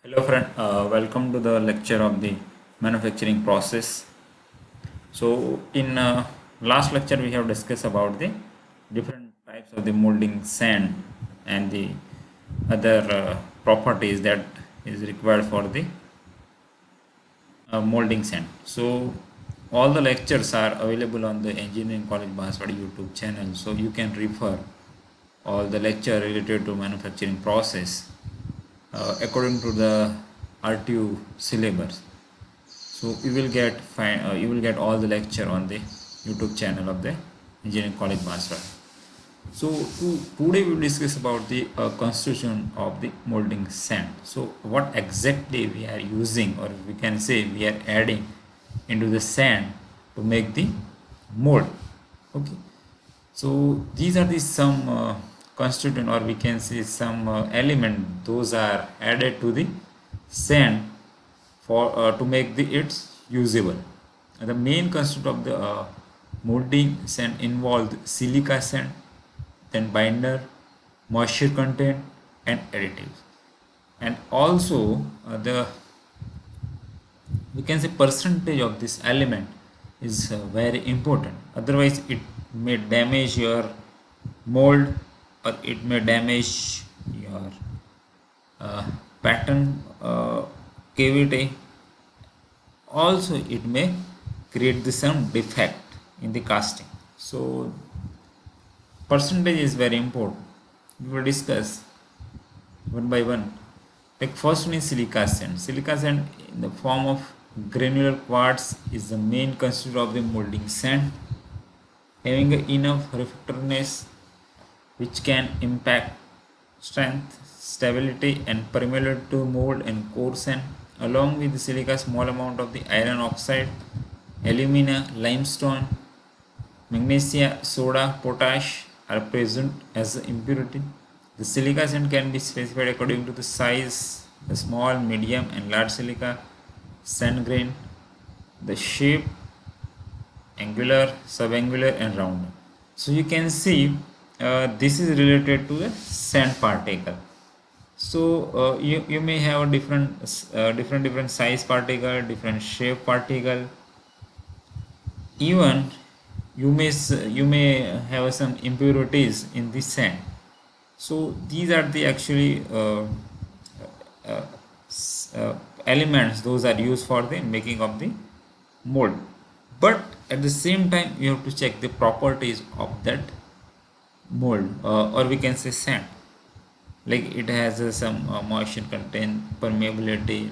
Hello friend, welcome to the lecture of the manufacturing process. So in last lecture we have discussed about the different types of the molding sand and the other properties that is required for the molding sand. So all the lectures are available on the Engineering College Banswadi YouTube channel, so you can refer all the lecture related to manufacturing process according to the RTU syllabus. So you will get all the lecture on the YouTube channel of the Engineering College Banswara. So today we will discuss about the constitution of the molding sand. So what exactly we are using, or we can say we are adding into the sand to make the mold. Okay. So these are the some constituent, or we can say some element, those are added to the sand for to make the its usable. And the main constituent of the molding sand involved silica sand, then binder, moisture content, and additives. And also the we can say percentage of this element is very important, otherwise it may damage your mold, or it may damage your uh, pattern cavity. Also it may create the some defect in the casting. So percentage is very important. We will discuss one by one. Like first one is silica sand. Silica sand in the form of granular quartz is the main constituent of the molding sand, having enough refractoriness which can impact strength, stability, and permeability to mold and core sand. Along with the silica, small amount of the iron oxide, alumina, limestone, magnesia, soda, potash are present as impurity. The silica sand can be specified according to the size, the small, medium, and large silica sand grain, the shape, angular, subangular, and round. So you can see this is related to the sand particle. So you may have a different size particle, different shape particle. Even you may have some impurities in the sand. So these are the actually uh, elements, those are used for the making of the mold. But at the same time you have to check the properties of that mold, or we can say sand. Like it has some moisture content, permeability,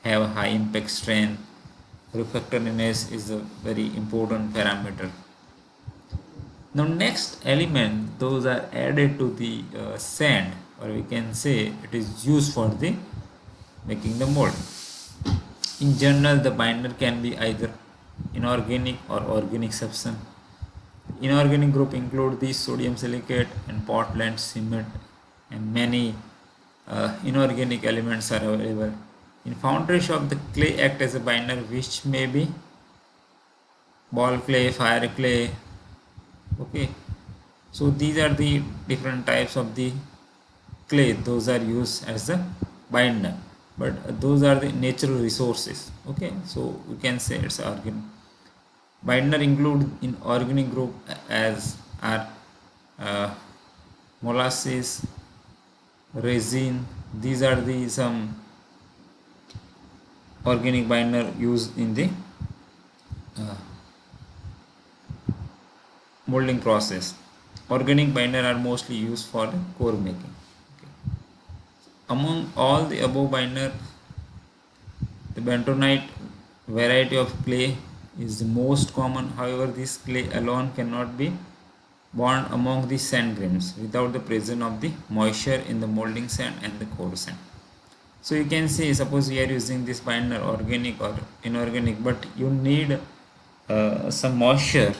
have high impact strength, refractoriness is a very important parameter. Now next element, those are added to the sand, or we can say it is used for the making the mold. In general, the binder can be either inorganic or organic substance. Inorganic group include the sodium silicate and Portland cement, and many inorganic elements are available. In foundry shop, the clay act as a binder, which may be ball clay, fire clay. Okay, so these are the different types of the clay, those are used as a binder, but those are the natural resources. Okay, so we can say it's organic. Binder include in organic group as are uh, molasses, resin. These are the some organic binder used in the uh, molding process. Organic binder are mostly used for the core making. Okay. Among all the above binder, the bentonite variety of clay is the most common. However, this clay alone cannot be bond among the sand grains without the presence of the moisture in the molding sand and the core sand. So you can see, suppose we are using this binder, organic or inorganic, but you need some moisture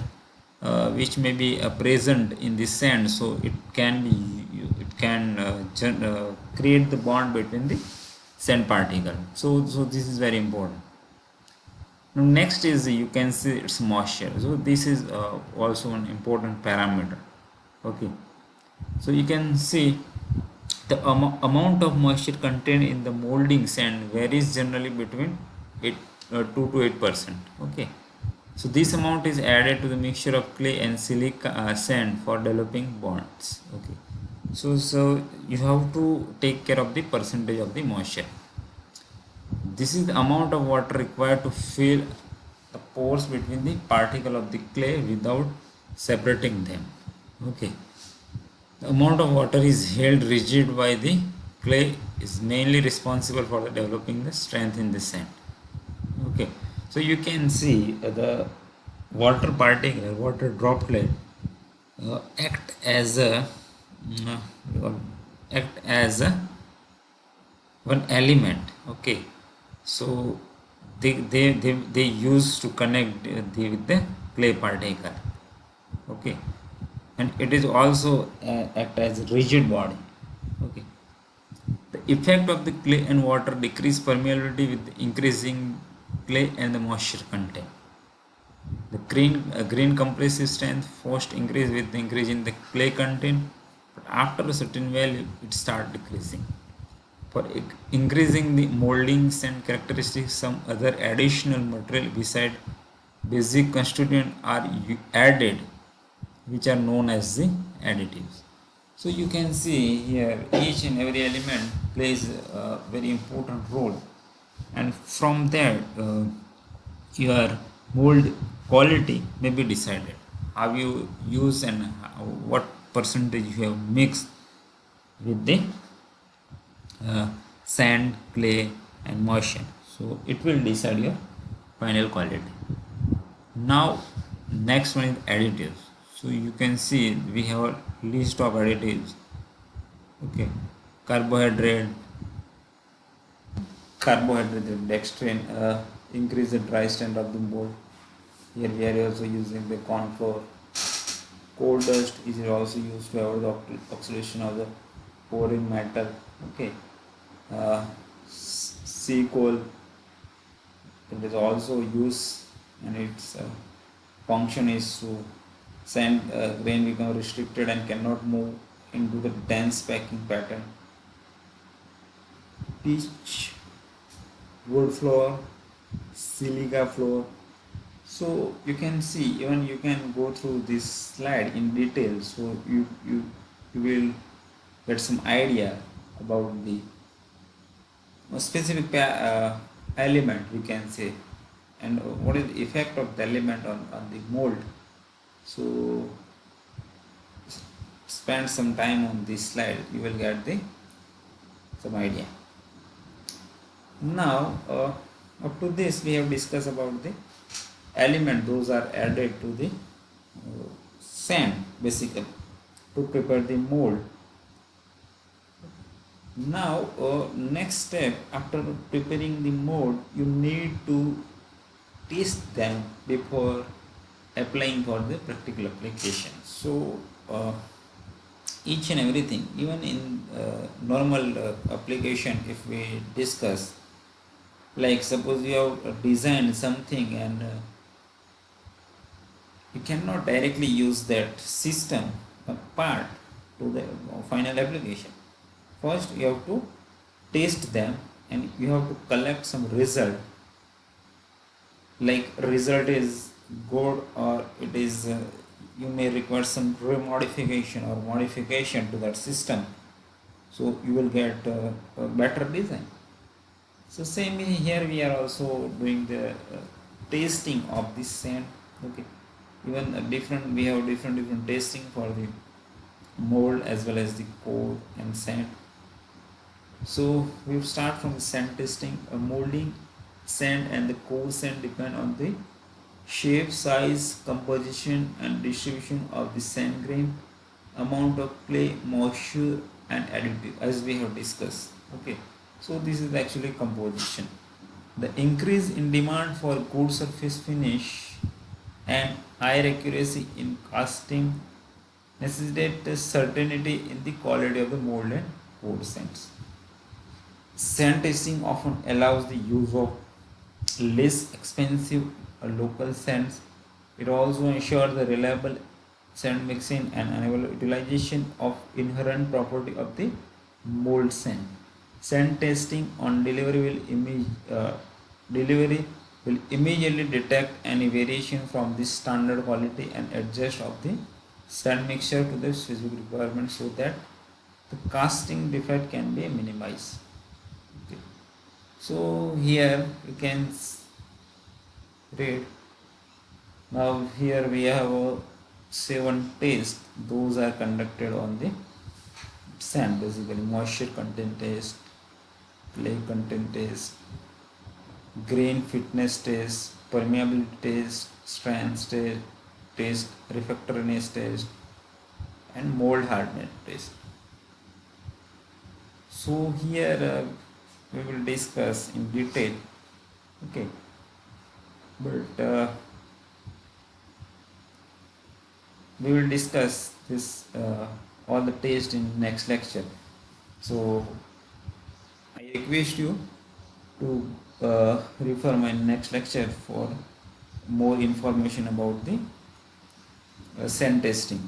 which may be present in the sand, so it can create the bond between the sand particle. So this is very important. Now next is, you can see it's moisture. So this is also an important parameter. Okay, so you can see The amount of moisture contained in the molding sand varies generally between 2 to 8%. Okay, so this amount is added to the mixture of clay and silica sand for developing bonds. Okay, so you have to take care of the percentage of the moisture. This is the amount of water required to fill the pores between the particle of the clay without separating them. Okay, the amount of water is held rigid by the clay is mainly responsible for developing the strength in the sand. Okay, so you can see the water particle, water droplet act as a uh, act as a one element. Okay, so they use to connect with the clay particle. Okay, and it is also act as a rigid body. Okay, the effect of the clay and water decrease permeability with increasing clay and the moisture content. The green compressive strength first increase with the increase in the clay content, but after a certain value it start decreasing. For increasing the moldings and characteristics, some other additional material beside basic constituent are added, which are known as the additives. So you can see here each and every element plays a very important role, and from there your mold quality may be decided. How you use and what percentage you have mixed with the sand, clay, and moisture. So it will decide your final quality. Now, next one is additives. So you can see we have a list of additives. Okay, carbohydrate, dextrin, increase the dry strength of the mold. Here we are also using the corn flour. Coal dust is also used to avoid the oxidation of the pouring metal. Okay, sea coal, it is also used, and its function is to sand grain become restricted and cannot move into the dense packing pattern. Pitch, wood floor, silica floor. So you can see, even you can go through this slide in detail, so you will get some idea about the specific element, we can say, and what is the effect of the element on the mold. So spend some time on this slide, you will get some idea. Now up to this we have discussed about the element those are added to the sand basically to prepare the mold. Now next step, after preparing the mold, you need to test them before applying for the practical application. So each and everything, even in normal application, if we discuss, like suppose you have designed something and you cannot directly use that system part to the final application. First you have to test them and you have to collect some result, like result is good or it is you may require some modification or modification to that system, so you will get a better design. So same here, we are also doing the testing of this sand. Okay, even we have different testing for the mold as well as the core and sand. So we start from the sand testing. Molding sand and the core sand depend on the shape, size, composition and distribution of the sand grain, amount of clay, moisture and additive, as we have discussed. Okay, so this is actually composition. The increase in demand for good surface finish and higher accuracy in casting necessitates certainty in the quality of the mold and core sands. Sand testing often allows the use of less expensive local sands. It also ensures the reliable sand mixing and utilization of inherent property of the mold sand. Sand testing on delivery will immediately detect any variation from the standard quality and adjust of the sand mixture to the specific requirement so that the casting defect can be minimized. Okay. So here you can read. Now here we have 7 tests. Those are conducted on the sand, basically moisture content test, clay content test, grain fitness test, permeability test, strength test, refractoriness test, and mold hardness test. So here we will discuss in detail. Okay, but we will discuss this all the tests in next lecture. So I request you to refer my next lecture for more information about the sand testing.